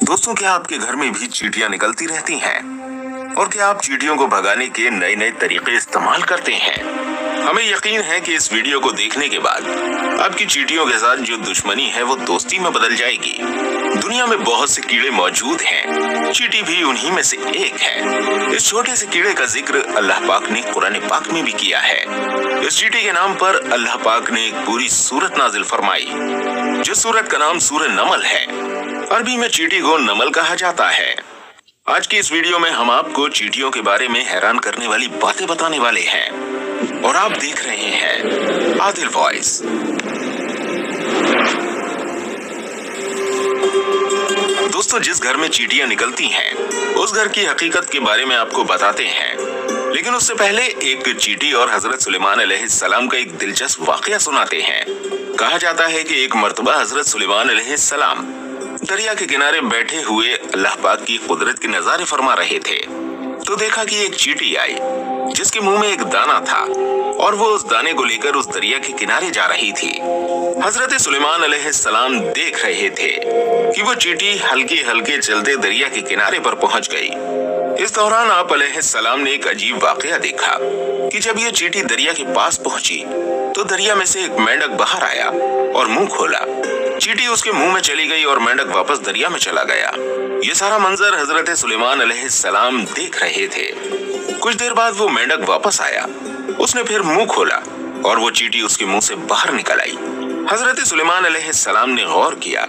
दोस्तों, क्या आपके घर में भी चींटियां निकलती रहती हैं? और क्या आप चींटियों को भगाने के नए नए तरीके इस्तेमाल करते हैं? हमें यकीन है कि इस वीडियो को देखने के बाद आपकी चींटियों के साथ जो दुश्मनी है वो दोस्ती में बदल जाएगी। दुनिया में बहुत से कीड़े मौजूद हैं, चींटी भी उन्हीं में से एक है। इस छोटे से कीड़े का जिक्र अल्लाह पाक ने कुरान पाक में भी किया है। इस चींटी के नाम पर अल्लाह पाक ने एक पूरी सूरत नाजिल फरमाई, जिस सूरत का नाम सूरह नमल है। अरबी में चींटी को नमल कहा जाता है। आज की इस वीडियो में हम आपको चींटियों के बारे में हैरान करने वाली बातें बताने वाले हैं और आप देख रहे हैं आदिल वॉइस। दोस्तों, जिस घर में चींटियां निकलती हैं, उस घर की हकीकत के बारे में आपको बताते हैं, लेकिन उससे पहले एक चींटी और हजरत सुलेमान अलैहिस्सलाम का एक दिलचस्प वाकया सुनाते हैं। कहा जाता है कि एक मर्तबा हजरत सुलेमान अलैहिस्सलाम दरिया के किनारे बैठे हुए अल्लाह पाक की कुदरत के नजारे फरमा रहे थे, तो देखा कि एक चींटी आई जिसके मुंह में एक दाना था और वो उस दाने को लेकर उस दरिया के किनारे जा रही थी। हजरत सुलेमान अलैहिस्सलाम देख रहे थे कि वो चींटी हल्के हल्के चलते दरिया के किनारे पर पहुंच गई। इस दौरान आप अलैहिस्सलाम ने एक अजीब वाकया देखा कि जब ये चींटी दरिया के पास पहुंची तो दरिया में से एक मेंढक बाहर आया और मुंह खोला। चींटी उसके मुंह में चली गई और मेंढक वापस दरिया में चला गया। ये सारा मंजर हजरत सुलेमान अलैहिस्सलाम देख रहे थे। कुछ देर बाद वो मेंढक वापस आया, उसने फिर मुंह खोला और वो चींटी उसके मुंह से बाहर निकल आई। हजरत सुलेमान अलैहिस्सलाम ने गौर किया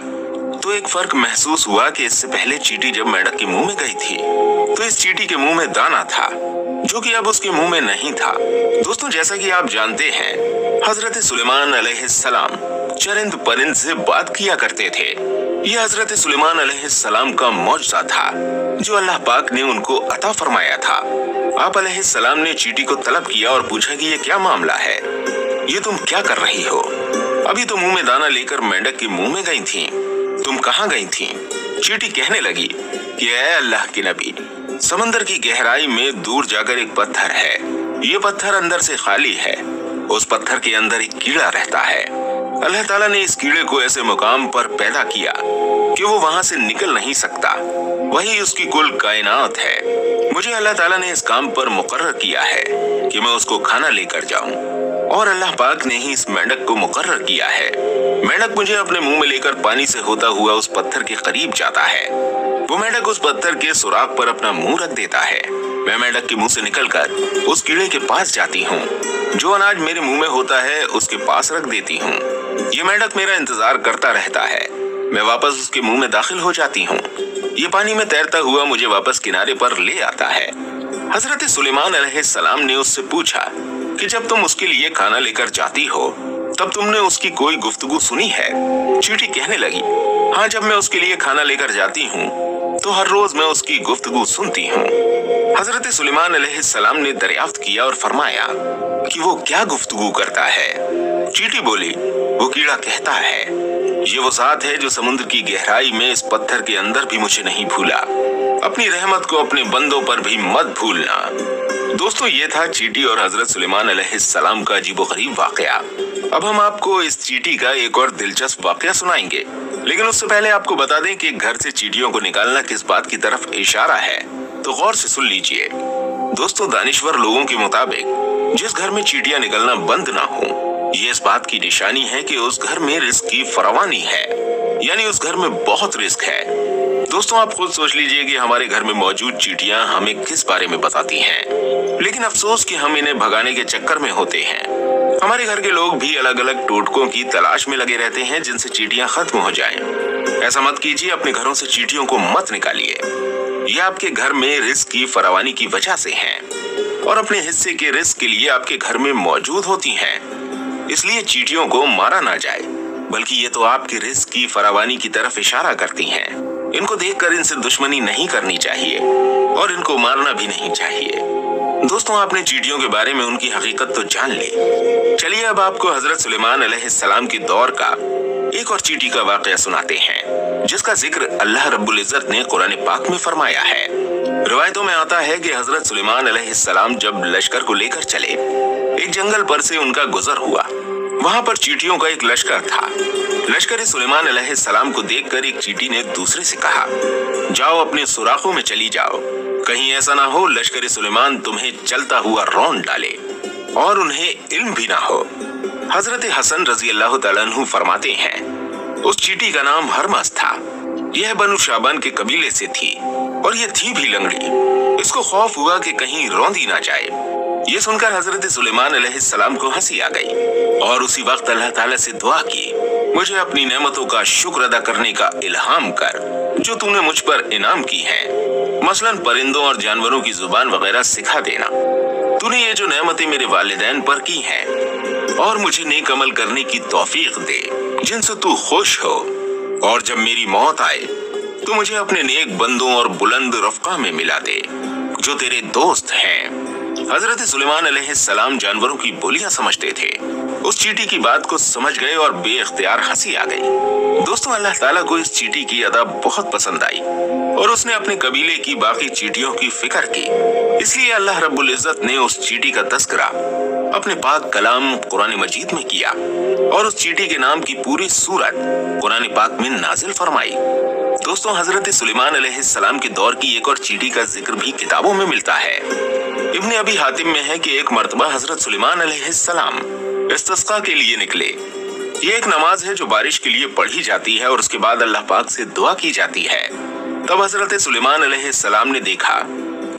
तो एक फर्क महसूस हुआ कि इससे पहले चींटी जब मेंढक के मुंह में गई थी तो इस चींटी के मुंह में दाना था जो कि अब उसके मुंह में नहीं था। दोस्तों, जैसा कि आप जानते हैं, हजरत सुलेमान अलैहिस्सलाम चरिंद परिंद से बात किया करते थे। यह हजरत सुलेमान अलैहिस्सलाम का मौजज़ा था जो अल्लाह पाक ने उनको अता फरमाया था। आप अलैहिस्सलाम ने चींटी को तलब किया और पूछा कि ये क्या मामला है, ये तुम क्या कर रही हो? अभी तो मुंह में दाना लेकर मेंढक के मुंह में गई थी, तुम कहाँ गई थी? चींटी कहने लगी कि ऐ अल्लाह के नबी, समंदर की गहराई में दूर जाकर एक पत्थर है, ये पत्थर अंदर से खाली है, उस पत्थर के अंदर एक कीड़ा रहता है। अल्लाह ताला ने इस कीड़े को ऐसे मुकाम पर पैदा किया कि वो वहां से निकल नहीं सकता, वही उसकी कुल कायनात है। मुझे अल्लाह ताला ने इस काम पर मुकर्रर किया है कि मैं उसको खाना लेकर जाऊं, और अल्लाह पाक ने ही इस मेंढक को मुकर्रर किया है। मेंढक मुझे अपने मुंह में लेकर पानी से होता हुआ उस पत्थर के करीब जाता है। वो मेंढक उस पत्थर के सुराख पर अपना मुंह रख देता है। मैं मेंढक के मुंह से निकलकर उस कीड़े के पास जाती हूँ, जो अनाज मेरे मुंह में होता है उसके पास रख देती हूँ। ये मेंढक मेरा इंतजार करता रहता है। मैं वापस उसके मुंह में दाखिल हो जाती हूँ। ये पानी में तैरता हुआ मुझे वापस किनारे पर ले आता है। हजरत सुलेमान अलैहिस्सलाम ने उससे पूछा कि जब तुम उसके लिए खाना लेकर जाती हो तब तुमने उसकी कोई गुफ्तगू सुनी है? चींटी कहने लगी, हाँ, जब मैं उसके लिए खाना लेकर जाती हूँ तो हर रोज मैं उसकी गुफ्तगू सुनती हूँ। हजरत सुलेमान अलैहिस्सलाम ने दरियाफ्त किया और फरमाया कि वो क्या गुफ्तगू करता है? चींटी बोली, वो कीड़ा कहता है, ये वो ज़ात है जो समुद्र की गहराई में इस पत्थर के अंदर भी मुझे नहीं भूला। अपनी रहमत को अपने बंदों पर भी मत भूलना। दोस्तों, ये था चींटी और हजरत सुलेमान अलैहिस्सलाम का अजीबोगरीब वाकया। अब हम आपको इस चींटी का एक और दिलचस्प वाकया सुनाएंगे, लेकिन उससे पहले आपको बता दें कि घर से चींटियों को निकालना किस बात की तरफ इशारा है, तो गौर से सुन लीजिए। दोस्तों, दानिश्वर लोगों के मुताबिक जिस घर में चींटियां निकलना बंद ना हो, ये इस बात की निशानी है कि उस घर में रिस्क की फरावानी है, यानी उस घर में बहुत रिस्क है। दोस्तों, आप खुद सोच लीजिए कि हमारे घर में मौजूद चींटियां हमें किस बारे में बताती हैं, लेकिन अफसोस कि हम इन्हें भगाने के चक्कर में होते हैं। हमारे घर के लोग भी अलग अलग टोटकों की तलाश में लगे रहते हैं जिनसे चींटियां खत्म हो जाएं। ऐसा मत कीजिए, अपने घरों से चींटियों को मत निकालिए। ये आपके घर में रिस्क की फरावानी की वजह से हैं और अपने हिस्से के रिस्क के लिए आपके घर में मौजूद होती हैं। इसलिए चींटियों को मारा ना जाए, बल्कि ये तो आपके रिस्क की फरावानी की तरफ इशारा करती हैं। इनको देखकर इनसे दुश्मनी नहीं करनी चाहिए और इनको मारना भी नहीं चाहिए। दोस्तों, आपने चींटियों के बारे में उनकी हकीकत तो जान ली। चलिए अब आपको हजरत सुलेमान अलैहिस्सलाम के दौर का एक और चींटी का वाकया सुनाते हैं, जिसका जिक्र अल्लाह रब्बुल इज्जत ने कुरान पाक में फरमाया है। रिवायतों में आता है कि हजरत सुलेमान अलैहिस्सलाम जब लश्कर को लेकर चले, एक जंगल पर से उनका गुजर हुआ। वहां पर चींटियों का एक लश्कर था। लश्कर सुलेमान अलैहिस्सलाम को देखकर एक चींटी ने दूसरे से कहा जाओ अपने सुराखों में चली जाओ, कहीं ऐसा ना हो लश्कर सुलेमान तुम्हें चलता हुआ रौंद डाले और उन्हें इल्म भी ना हो। हजरत हसन रजी अल्लाह तआला अन्हु फरमाते हैं, उस चींटी का नाम हरमस था। यह बनु शाबान के कबीले से थी और यह थी भी लंगड़ी। इसको खौफ हुआ कि कहीं रौंदी ना जाए। ये सुनकर हजरत सुलेमान अलैहिस्सलाम को हंसी आ गई और उसी वक्त अल्लाह ताला से दुआ की, मुझे अपनी नेमतों का शुक्र अदा करने का इल्हाम कर जो तूने मुझ पर इनाम की है, मसलन परिंदों और जानवरों की जुबान वगैरह सिखा देना। तूने ये जो नेमतें मेरे वालिदैन पर की हैं और मुझे नेक अमल करने की तौफीक दे जिनसे तू खुश हो, और जब मेरी मौत आए तो मुझे अपने नेक बंदों और बुलंद रफ़्क़ा में मिला दे जो तेरे दोस्त हैं। हजरत सुलेमान अलैहिस्सलाम जानवरों की बोलियां समझते थे। उस चींटी की बात को समझ गए और बेइख्तियार हंसी आ गई। दोस्तों, अल्लाह ताला को इस चींटी की अदा बहुत पसंद आई और उसने अपने कबीले की बाकी चींटियों की फिक्र की। इसलिए अल्लाह रब्बुल इज्जत ने उस चींटी का तज़किरा अपने पाक कलाम कुरान मजीद में किया और उस चींटी के नाम की पूरी सूरत कुरान पाक में नाजिल फरमाई। दोस्तों, हजरत सुलेमान अलैहिस्सलाम के दौर की एक और चींटी का जिक्र भी किताबों में मिलता है। इब्ने अबी हातिम में है कि एक मर्तबा हजरत सुलेमान अलैहिस्सलाम इस्तिस्का के लिए निकले। ये एक नमाज है जो बारिश के लिए पढ़ी जाती है और उसके बाद अल्लाह पाक से दुआ की जाती है। तब हजरत सुलेमान अलैहिस्सलाम ने देखा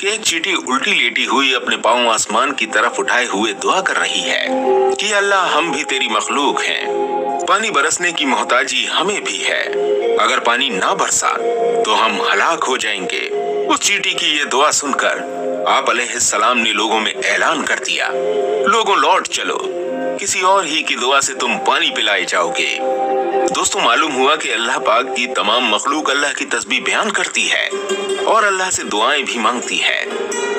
कि एक चींटी उल्टी लेटी हुई अपने पांव आसमान की तरफ उठाए हुए दुआ कर रही है कि अल्लाह, हम भी तेरी मखलूक हैं, पानी बरसने की मोहताजी हमें भी है, अगर पानी ना बरसा तो हम हलाक हो जाएंगे। उस चींटी की ये दुआ सुनकर आप अलैहिस्सलाम ने लोगों में ऐलान कर दिया, लोगों लौट चलो, किसी और ही की दुआ से तुम पानी पिलाए जाओगे। दोस्तों, मालूम हुआ कि अल्लाह पाक की तमाम मखलूक अल्लाह की तस्बीह बयान करती है और अल्लाह से दुआएं भी मांगती है।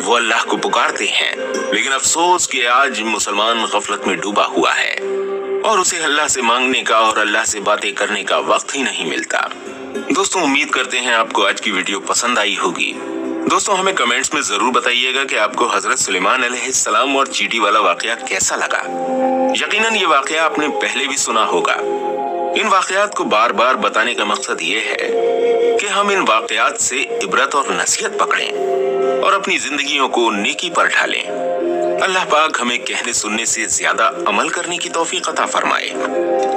वो अल्लाह को पुकारते हैं, लेकिन अफसोस कि आज मुसलमान गफलत में डूबा हुआ है और उसे अल्लाह से मांगने का और अल्लाह से बातें करने का वक्त ही नहीं मिलता। दोस्तों, उम्मीद करते हैं आपको आज की वीडियो पसंद आई होगी। दोस्तों, हमें कमेंट्स में जरूर बताइएगा कि आपको हजरत सुलेमान अलैहिस्सलाम और चींटी वाला वाकया कैसा लगा। यकीनन ये वाकया आपने पहले भी सुना होगा। इन वाकयात को बार बार बताने का मकसद ये है कि हम इन वाकयात से इबरत और नसीहत पकड़ें और अपनी जिंदगियों को नेकी पर ढालें। अल्लाह पाक हमें कहने सुनने से ज्यादा अमल करने की तौफीक अता फरमाए।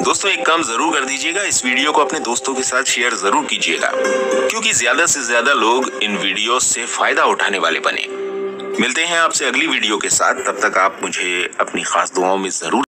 दोस्तों, एक काम जरूर कर दीजिएगा, इस वीडियो को अपने दोस्तों के साथ शेयर जरूर कीजिएगा, क्योंकि ज्यादा से ज्यादा लोग इन वीडियो से फायदा उठाने वाले बने। मिलते हैं आपसे अगली वीडियो के साथ, तब तक आप मुझे अपनी खास दुआओं में जरूर